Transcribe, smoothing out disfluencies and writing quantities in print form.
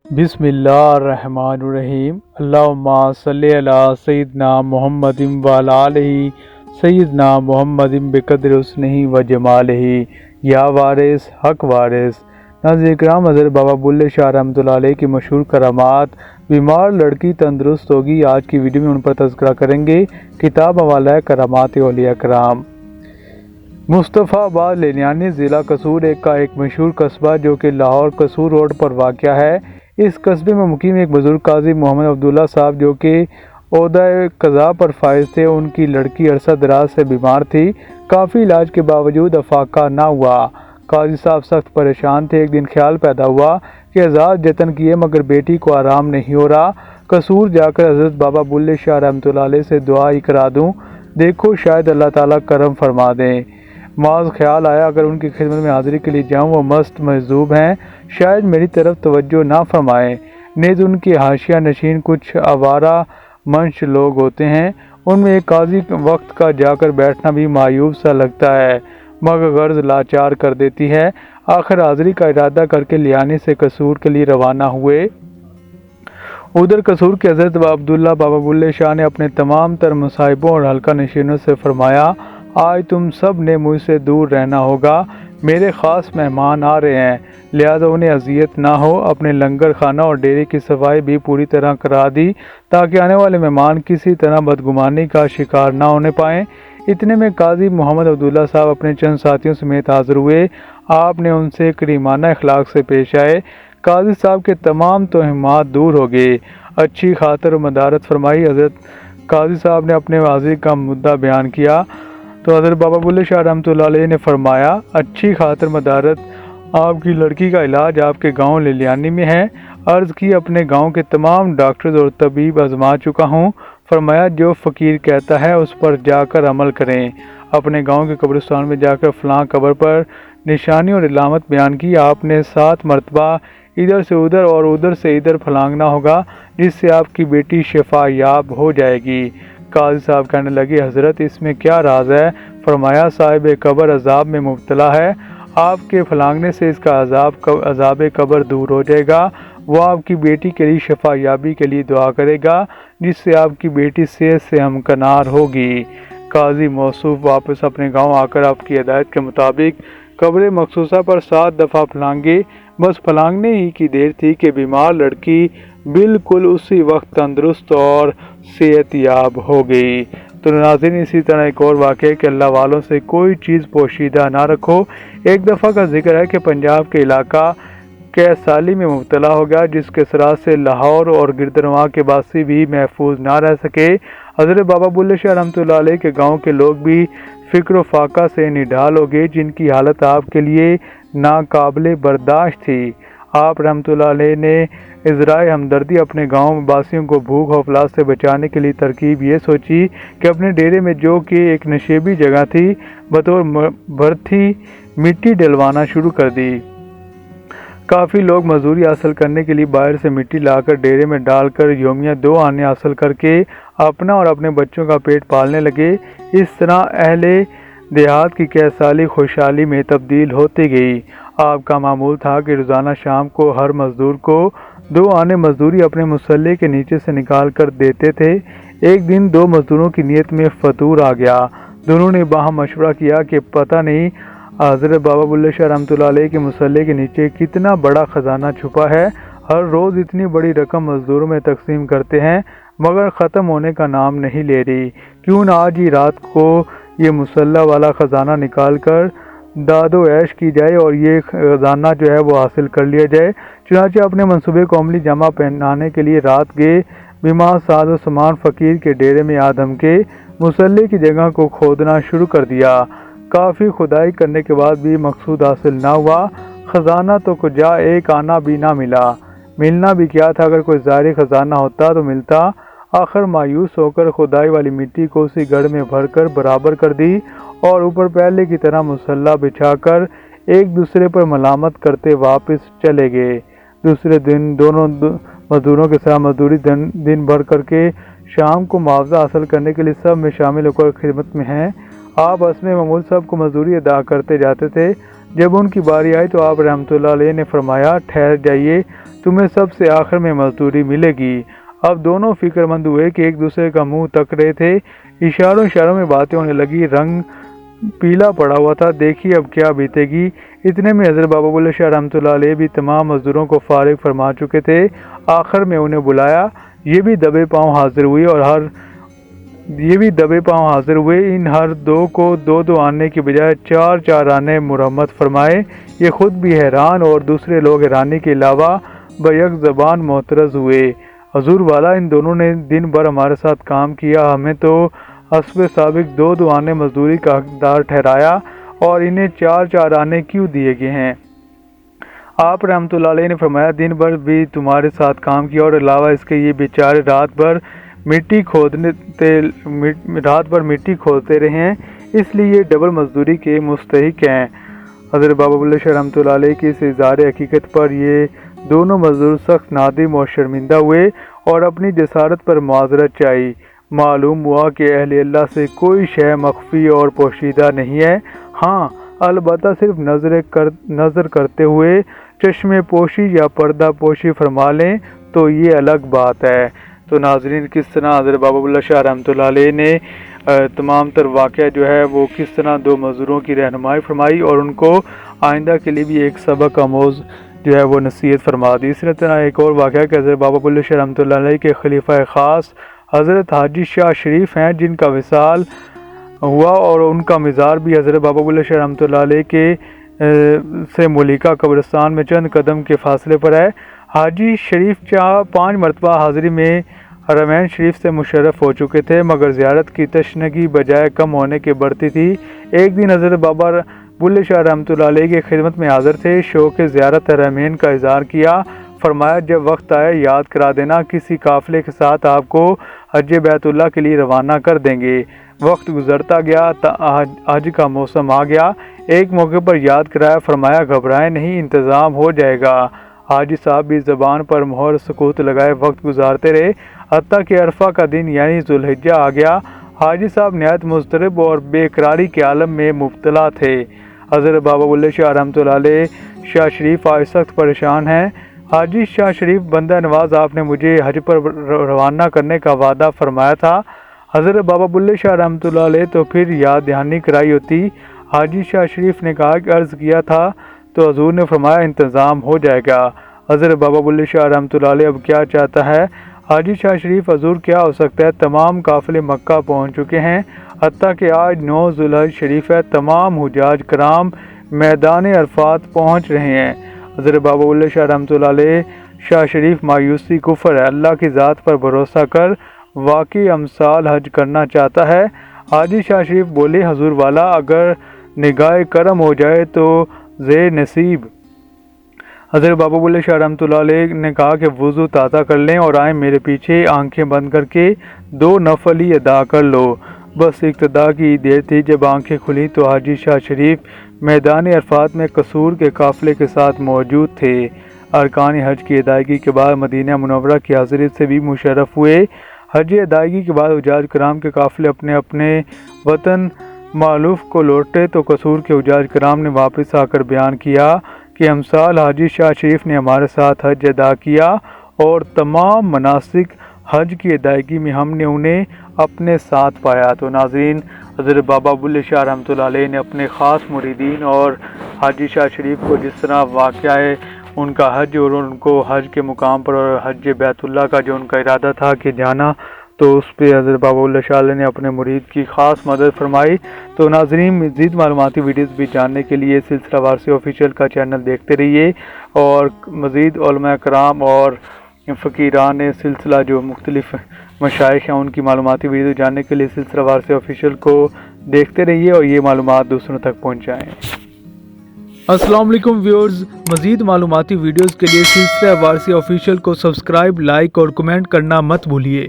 بسم اللہ الرحمن الرحیم۔ اللہم صلی علی سیدنا محمد وعلی آلہ سیدنا محمد بقدر حسنہ و جمالہ یا وارث حق وارث۔ ناظرین کرام، حضرت بابا بلے شاہ رحمۃ اللہ علیہ کی مشہور کرامات۔ بیمار لڑکی تندرست ہوگی۔ آج کی ویڈیو میں ان پر تذکرہ کریں گے۔ کتاب حوالہ ہے کرامات اولیاء کرام۔ مصطفیٰ آباد لینیانی ضلع قصور کا ایک مشہور قصبہ جو کہ لاہور قصور روڈ پر واقع ہے۔ اس قصبے میں مقیم ایک بزرگ قاضی محمد عبداللہ صاحب جو کہ عہدہ قضاء پر فائز تھے۔ ان کی لڑکی عرصہ دراز سے بیمار تھی۔ کافی علاج کے باوجود افاقہ نہ ہوا۔ قاضی صاحب سخت پریشان تھے۔ ایک دن خیال پیدا ہوا کہ ہزار جتن کیے مگر بیٹی کو آرام نہیں ہو رہا۔ قصور جا کر حضرت بابا بلے شاہ رحمۃ اللہ علیہ سے دعا ہی کرا دوں، دیکھو شاید اللہ تعالیٰ کرم فرما دیں۔ معاذ خیال آیا اگر ان کی خدمت میں حاضری کے لیے جاؤں، وہ مست مجذوب ہیں، شاید میری طرف توجہ نہ فرمائیں۔ نیز ان کے حاشیہ نشین کچھ آوارہ منش لوگ ہوتے ہیں، ان میں ایک قاضی وقت کا جا کر بیٹھنا بھی معیوب سا لگتا ہے، مگر غرض لاچار کر دیتی ہے۔ آخر حاضری کا ارادہ کر کے لیانی سے قصور کے لیے روانہ ہوئے۔ ادھر قصور کے حضرت عبداللہ بابا بلے شاہ نے اپنے تمام تر مصاحبوں اور حلقہ نشینوں سے فرمایا، آج تم سب نے مجھ سے دور رہنا ہوگا، میرے خاص مہمان آ رہے ہیں، لہذا انہیں اذیت نہ ہو۔ اپنے لنگر خانہ اور ڈیرے کی صفائی بھی پوری طرح کرا دی تاکہ آنے والے مہمان کسی طرح بدگمانی کا شکار نہ ہونے پائیں۔ اتنے میں قاضی محمد عبداللہ صاحب اپنے چند ساتھیوں سمیت حاضر ہوئے۔ آپ نے ان سے کریمانہ اخلاق سے پیش آئے۔ قاضی صاحب کے تمام توہمات دور ہو گئے، اچھی خاطر و مدارت فرمائی۔ حضرت قاضی صاحب نے اپنے حاضری کا مدعا بیان کیا تو حضرت بابا بلے شاہ رحمۃ اللہ علیہ نے فرمایا، اچھی خاطر مدارت، آپ کی لڑکی کا علاج آپ کے گاؤں لیلیانی میں ہے۔ عرض کی اپنے گاؤں کے تمام ڈاکٹرز اور طبیب آزما چکا ہوں۔ فرمایا جو فقیر کہتا ہے اس پر جا کر عمل کریں۔ اپنے گاؤں کے قبرستان میں جا کر فلاں قبر پر نشانی اور علامت بیان کی۔ آپ نے 7 مرتبہ ادھر سے ادھر اور ادھر سے ادھر پھلانگنا ہوگا، جس سے آپ کی بیٹی شفا یاب ہو جائے گی۔ قاضی صاحب کہنے لگے، حضرت اس میں کیا راز ہے؟ فرمایا صاحب قبر عذاب میں مبتلا ہے، آپ کے پھلانگنے سے اس کا عذاب قبر دور ہو جائے گا۔ وہ آپ کی بیٹی کے لیے شفا یابی کے لیے دعا کرے گا، جس سے آپ کی بیٹی صحت سے ہمکنار ہوگی۔ قاضی موصوف واپس اپنے گاؤں آ کر آپ کی ہدایت کے مطابق قبر مخصوصہ پر 7 دفعہ پھلانگے۔ بس پھلانگنے ہی کی دیر تھی کہ بیمار لڑکی بالکل اسی وقت تندرست اور صحت یاب ہو گئی۔ تو ناظرین، اسی طرح ایک اور واقعہ کہ اللہ والوں سے کوئی چیز پوشیدہ نہ رکھو۔ ایک دفعہ کا ذکر ہے کہ پنجاب کے علاقہ کیسالی میں مبتلا ہو گیا، جس کے اثرات سے لاہور اور گردنواں کے باسی بھی محفوظ نہ رہ سکے۔ حضرت بابا بلے شاہ رحمۃ اللہ علیہ کے گاؤں کے لوگ بھی فکر و فاقہ سے نڈال ہو گئے، جن کی حالت آپ کے لیے ناقابل برداشت تھی۔ آپ رحمۃ اللہ علیہ نے اظہار ہمدردی اپنے گاؤں باسیوں کو بھوک و افلاس سے بچانے کے لیے ترکیب یہ سوچی کہ اپنے ڈیرے میں جو کہ ایک نشیبی جگہ تھی، بطور برتھی مٹی ڈلوانا شروع کر دی۔ کافی لوگ مزدوری حاصل کرنے کے لیے باہر سے مٹی لا کر ڈیرے میں ڈال کر یومیہ 2 آنے حاصل کر کے اپنا اور اپنے بچوں کا پیٹ پالنے لگے۔ اس طرح اہل دیہات کی کیسالی خوشحالی میں تبدیل ہوتی گئی۔ آپ کا معمول تھا کہ روزانہ شام کو ہر مزدور کو 2 آنے مزدوری اپنے مسلح کے نیچے سے نکال کر دیتے تھے۔ ایک دن 2 مزدوروں کی نیت میں فطور آ گیا۔ دونوں نے باہم مشورہ کیا کہ پتہ نہیں حضرت بابا بلے شاہ رحمۃ اللہ علیہ کے مسلح کے نیچے کتنا بڑا خزانہ چھپا ہے۔ ہر روز اتنی بڑی رقم مزدوروں میں تقسیم کرتے ہیں مگر ختم ہونے کا نام نہیں لے رہی، کیوں نہ آج ہی رات کو یہ مسلح والا خزانہ نکال کر داد و عیش کی جائے اور یہ خزانہ جو ہے وہ حاصل کر لیا جائے۔ چنانچہ اپنے منصوبے کو عملی جمع پہنانے کے لیے رات گئے۔ بیمار ساز و سامان فقیر کے ڈیرے میں آدم کے مسلح کی جگہ کو کھودنا شروع کر دیا۔ کافی کھدائی کرنے کے بعد بھی مقصود حاصل نہ ہوا۔ خزانہ تو کجا، ایک آنا بھی نہ ملا۔ ملنا بھی کیا تھا، اگر کوئی ظاہری خزانہ ہوتا تو ملتا۔ آخر مایوس ہو کر کھدائی والی مٹی کو اسی گڑھ میں بھر کر برابر کر دی اور اوپر پہلے کی طرح مسلح بچھا کر ایک دوسرے پر ملامت کرتے واپس چلے گئے۔ دوسرے دن دونوں مزدوروں کے ساتھ مزدوری دن بھر کر کے شام کو معاوضہ حاصل کرنے کے لیے سب میں شامل ہو کر خدمت میں ہیں۔ آپ اسمِ معمول سب کو مزدوری ادا کرتے جاتے تھے۔ جب ان کی باری آئی تو آپ رحمۃ اللہ علیہ نے فرمایا، ٹھہر جائیے، تمہیں سب سے آخر میں مزدوری ملے گی۔ اب دونوں فکر مند ہوئے کہ ایک دوسرے کا منہ تک رہے تھے۔ اشاروں میں باتیں ہونے لگی۔ رنگ پیلا پڑا ہوا تھا، دیکھیے اب کیا بیتے گی۔ اتنے میں حضرت بابا بلے شاہ رحمۃ اللہ علیہ بھی تمام مزدوروں کو فارغ فرما چکے تھے۔ آخر میں انہیں بلایا، یہ بھی دبے پاؤں حاضر ہوئے۔ ان ہر دو کو دو آنے کی بجائے 4 آنے مرمت فرمائے۔ یہ خود بھی حیران اور دوسرے لوگ حیرانی کے علاوہ بیک زبان معترض ہوئے۔ حضور والا، ان دونوں نے دن بھر ہمارے ساتھ کام کیا، ہمیں تو حسب سابق 2 آنے مزدوری کا حقدار ٹھہرایا اور انہیں 4 آنے کیوں دیے گئے ہیں؟ آپ رحمۃ اللہ علیہ نے فرمایا، دن بھر بھی تمہارے ساتھ کام کیا اور علاوہ اس کے یہ بیچارے رات بھر مٹی کھودتے رہے ہیں، اس لیے یہ ڈبل مزدوری کے مستحق ہیں۔ حضرت بابا بلے شاہ رحمۃ اللہ علیہ کی اس اظہار حقیقت پر یہ دونوں مزدور سخت نادم اور شرمندہ ہوئے اور اپنی جسارت پر معذرت چاہی۔ معلوم ہوا کہ اہل اللہ سے کوئی شے مخفی اور پوشیدہ نہیں ہے، ہاں البتہ صرف نظر کرتے ہوئے چشم پوشی یا پردہ پوشی فرما لیں تو یہ الگ بات ہے۔ تو ناظرین، کس طرح حضرت بابا بلے شاہ رحمۃ اللہ علیہ نے تمام تر واقعہ جو ہے وہ کس طرح 2 مزدوروں کی رہنمائی فرمائی اور ان کو آئندہ کے لیے بھی ایک سبق آموز جو ہے وہ نصیحت فرما دی۔ اسی طرح ایک اور واقعہ کہ حضرت بابا بلے شاہ رحمۃ اللہ علیہ کے خلیفہ خاص حضرت حاجی شاہ شریف ہیں، جن کا وصال ہوا اور ان کا مزار بھی حضرت بابا بلے شاہ رحمۃ اللہ علیہ کے سے ملیکہ قبرستان میں چند قدم کے فاصلے پر ہے۔ حاجی شریف 5 مرتبہ حاضری میں حرمین شریف سے مشرف ہو چکے تھے، مگر زیارت کی تشنگی بجائے کم ہونے کے بڑھتی تھی۔ ایک دن حضرت بابا بلے شاہ رحمۃ اللہ علیہ کی خدمت میں حاضر تھے، شوق زیارت حرمین کا اظہار کیا، فرمایا جب وقت آئے یاد کرا دینا، کسی قافلے کے ساتھ آپ کو حج بیت اللہ کے لیے روانہ کر دیں گے۔ وقت گزرتا گیا، حج کا موسم آ گیا، ایک موقع پر یاد کرایا، فرمایا گھبرائیں نہیں، انتظام ہو جائے گا۔ حاجی صاحب بھی زبان پر مہر سکوت لگائے وقت گزارتے رہے، حتیٰ کہ عرفہ کا دن یعنی ذوالحجہ آ گیا۔ حاجی صاحب نہایت مضطرب اور بے قراری کے عالم میں مبتلا تھے۔ حضرت بابا بلے شاہ رحمۃ اللہ علیہ شاہ شریف آج سخت پریشان ہیں۔ حاجی شاہ شریف بندہ نواز، آپ نے مجھے حج پر روانہ کرنے کا وعدہ فرمایا تھا۔ حضرت بابا بلے شاہ رحمۃ اللہ علیہ تو پھر یاد دہانی کرائی ہوتی۔ حاجی شاہ شریف نے کہا کہ عرض کیا تھا تو حضور نے فرمایا انتظام ہو جائے گا۔ حضرت بابا بلے شاہ رحمۃ اللہ علیہ اب کیا چاہتا ہے؟ حاجی شاہ شریف، حضور کیا ہو سکتا ہے، تمام قافلے مکہ پہنچ چکے ہیں، حتیٰ کہ آج 9 ذوالحج شریف ہے، تمام حجاج کرام میدان عرفات پہنچ رہے ہیں۔ حضرت بابا بلے شاہ رحمۃ اللہ علیہ شاہ شریف، مایوسی کفر ہے، اللہ کی ذات پر بھروسہ کر واقعی امثال حج کرنا چاہتا ہے۔ حاجی شاہ شریف بولے، حضور والا اگر نگاہ کرم ہو جائے تو زیر نصیب۔ حضرت بابا بلے شاہ رحمۃ اللہ علیہ نے کہا کہ وضو تازہ کر لیں اور آئیں میرے پیچھے، آنکھیں بند کر کے 2 نفل ہی ادا کر لو۔ بس ابتدا کی دیر تھی، جب آنکھیں کھلی تو حاجی شاہ شریف میدان عرفات میں قصور کے قافلے کے ساتھ موجود تھے۔ ارکان حج کی ادائیگی کے بعد مدینہ منورہ کی حاضری سے بھی مشرف ہوئے۔ حج ادائیگی کے بعد حجاج کرام کے قافلے اپنے اپنے وطن مألوف کو لوٹے تو قصور کے حجاج کرام نے واپس آ کر بیان کیا کہ امثال حاجی شاہ شریف نے ہمارے ساتھ حج ادا کیا اور تمام مناسک حج کی ادائیگی میں ہم نے انہیں اپنے ساتھ پایا۔ تو ناظرین، حضرت بابا بلے شاہ رحمۃ اللہ علیہ نے اپنے خاص مریدین اور حاجی شاہ شریف کو جس طرح واقعہ ہے ان کا حج اور ان کو حج کے مقام پر اور حج بیت اللہ کا جو ان کا ارادہ تھا کہ جانا، تو اس پہ حضرت بابا بلے شاہ علیہ نے اپنے مرید کی خاص مدد فرمائی۔ تو ناظرین، مزید معلوماتی ویڈیوز بھی جاننے کے لیے سلسلہ وار سے آفیشیل کا چینل دیکھتے رہیے، اور مزید علماء کرام اور فقیران سلسلہ جو مختلف مشائخ ہیں ان کی معلوماتی ویڈیو جاننے کے لیے سلسلہ وار سے آفیشیل کو دیکھتے رہیے اور یہ معلومات دوسروں تک پہنچائیں۔ السلام علیکم ویورز، مزید معلوماتی ویڈیوز کے لیے سلسلہ وار سے آفیشیل کو سبسکرائب، لائک اور کمنٹ کرنا مت بھولیے۔